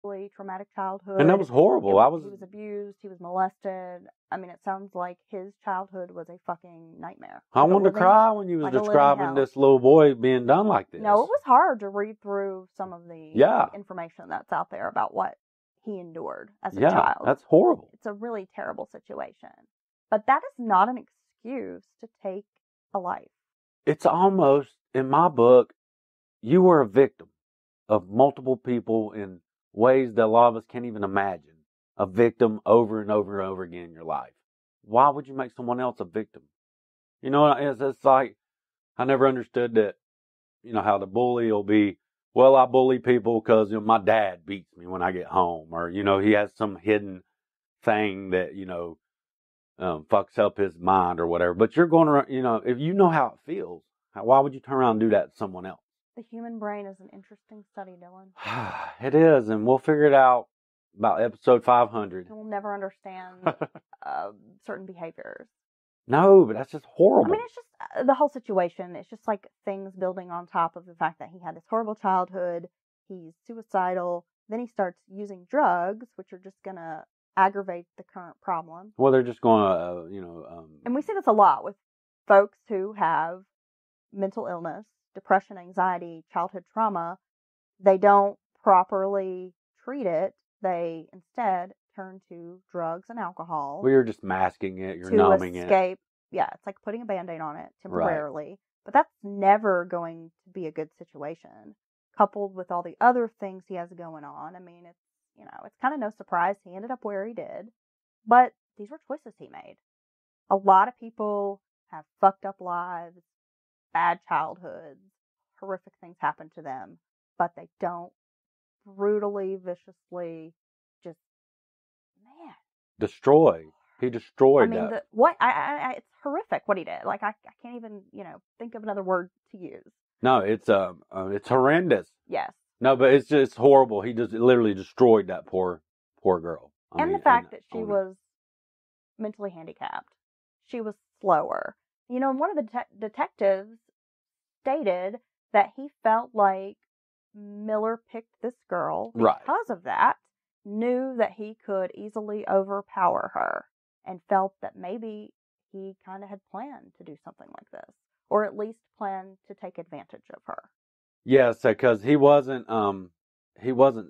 really traumatic childhood. And that was horrible. He was abused. He was molested. I mean, it sounds like his childhood was a fucking nightmare. I wanted to cry when you was describing this little boy being done like this. No, it was hard to read through some of the information that's out there about what he endured as a child. Yeah, that's horrible. It's a really terrible situation. But that is not an excuse to take a life. It's almost, in my book, you were a victim of multiple people in ways that a lot of us can't even imagine. A victim over and over and over again in your life. Why would you make someone else a victim? You know, it's like, I never understood that, you know, how the bully will be, well, I bully people because, you know, my dad beats me when I get home. Or, you know, he has some hidden thing that, you know, fucks up his mind or whatever. But you're going around, you know, if you know how it feels, why would you turn around and do that to someone else? The human brain is an interesting study, Dylan. It is, and we'll figure it out about episode 500. And we'll never understand certain behaviors. No, but that's just horrible. I mean, it's just the whole situation. It's just like things building on top of the fact that he had this horrible childhood. He's suicidal. Then he starts using drugs, which are just going to aggravate the current problem. Well, they're just going to, you know... and we see this a lot with folks who have mental illness, depression, anxiety, childhood trauma. They don't properly treat it. They instead turn to drugs and alcohol. Well, you're just masking it. You're numbing it. To escape. Yeah, it's like putting a Band-Aid on it temporarily. Right. But that's never going to be a good situation. Coupled with all the other things he has going on. I mean, it's, you know, it's kind of no surprise he ended up where he did. But these were choices he made. A lot of people have fucked up lives, bad childhoods, horrific things happen to them, but they don't brutally, viciously just, man. Destroy. He destroyed that. I mean, it's horrific what he did. Like, I can't even, you know, think of another word to use. No, it's horrendous. Yes. No, but it's just horrible. He just literally destroyed that poor girl. The fact that she was mentally handicapped. She was slower. You know, one of the detectives stated that he felt like Miller picked this girl because of that, knew that he could easily overpower her, and felt that maybe he kind of had planned to do something like this, or at least planned to take advantage of her. Yes, because he wasn't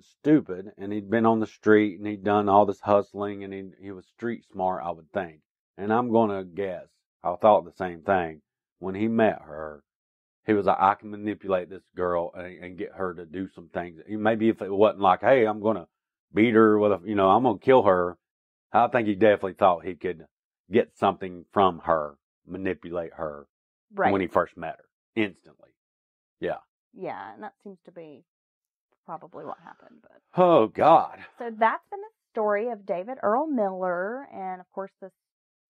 stupid, and he'd been on the street, and he'd done all this hustling, and he was street smart, I would think. And I'm going to guess, I thought the same thing. When he met her, he was like, I can manipulate this girl and get her to do some things. Maybe if it wasn't like, hey, I'm going to beat her with I'm going to kill her. I think he definitely thought he could get something from her, manipulate her when he first met her instantly. Yeah. Yeah, and that seems to be probably what happened. But oh, God. So that's been the story of David Earl Miller, and of course this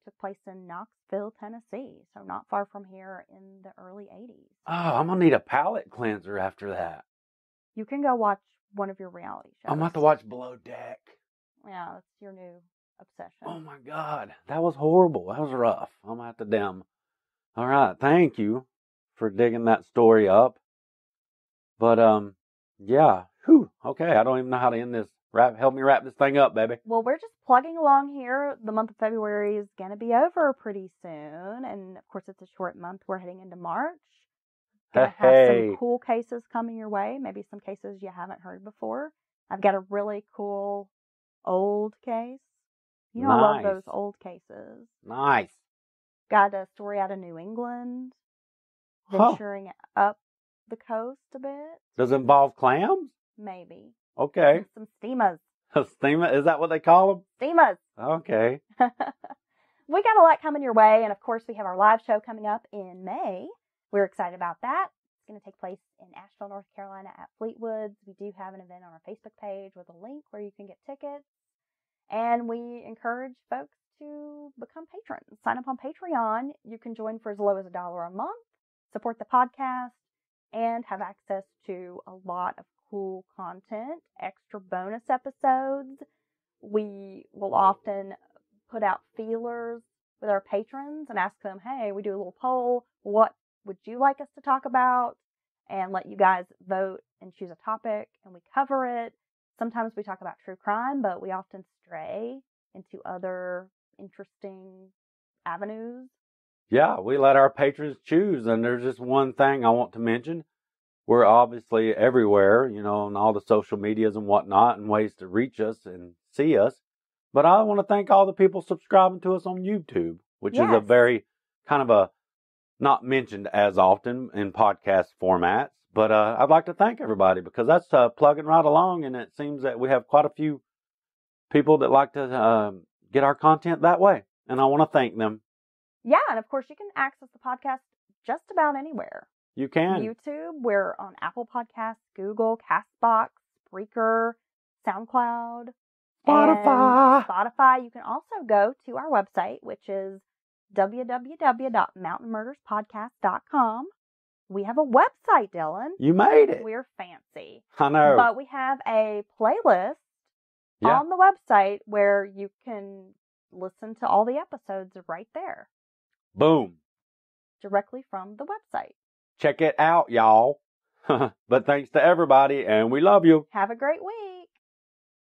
took place in Knoxville, Tennessee, so not far from here in the early 80s. Oh, I'm going to need a palate cleanser after that. You can go watch one of your reality shows. I'm going to have to watch Below Deck. Yeah, that's your new obsession. Oh, my God. That was horrible. That was rough. I'm going to have to dim. All right. Thank you for digging that story up. But, yeah. Whew. Okay, I don't even know how to end this. Help me wrap this thing up, baby. Well, we're just plugging along here. The month of February is going to be over pretty soon. And, of course, it's a short month. We're heading into March. Gonna have some cool cases coming your way. Maybe some cases you haven't heard before. I've got a really cool old case. You know, I love those old cases. Nice. Got a story out of New England. Venturing up the coast a bit. Does it involve clams? Maybe. Okay. Some steamers. Steamer? Is that what they call them? Steamers. Okay. We got a lot coming your way, and of course we have our live show coming up in May. We're excited about that. It's going to take place in Asheville, North Carolina at Fleetwood's. We do have an event on our Facebook page with a link where you can get tickets. And we encourage folks to become patrons. Sign up on Patreon. You can join for as low as $1 a month, support the podcast, and have access to a lot of cool content, extra bonus episodes. We will often put out feelers with our patrons and ask them, hey, we do a little poll. What would you like us to talk about? And let you guys vote and choose a topic, and we cover it. Sometimes we talk about true crime, but we often stray into other interesting avenues. Yeah, we let our patrons choose, and there's just one thing I want to mention. We're obviously everywhere, on all the social medias and whatnot, and ways to reach us and see us. But I want to thank all the people subscribing to us on YouTube, which is a very kind of a not mentioned as often in podcast formats. But I'd like to thank everybody because that's plugging right along, and it seems that we have quite a few people that like to get our content that way, and I want to thank them. Yeah, and of course you can access the podcast just about anywhere. You can. YouTube, we're on Apple Podcasts, Google, Castbox, Spreaker, SoundCloud, Spotify. And Spotify. You can also go to our website, which is www.mountainmurderspodcast.com. We have a website, Dylan. You made it. We're fancy. I know. But we have a playlist on the website where you can listen to all the episodes right there. Boom. Directly from the website. Check it out, y'all. But thanks to everybody, and we love you. Have a great week.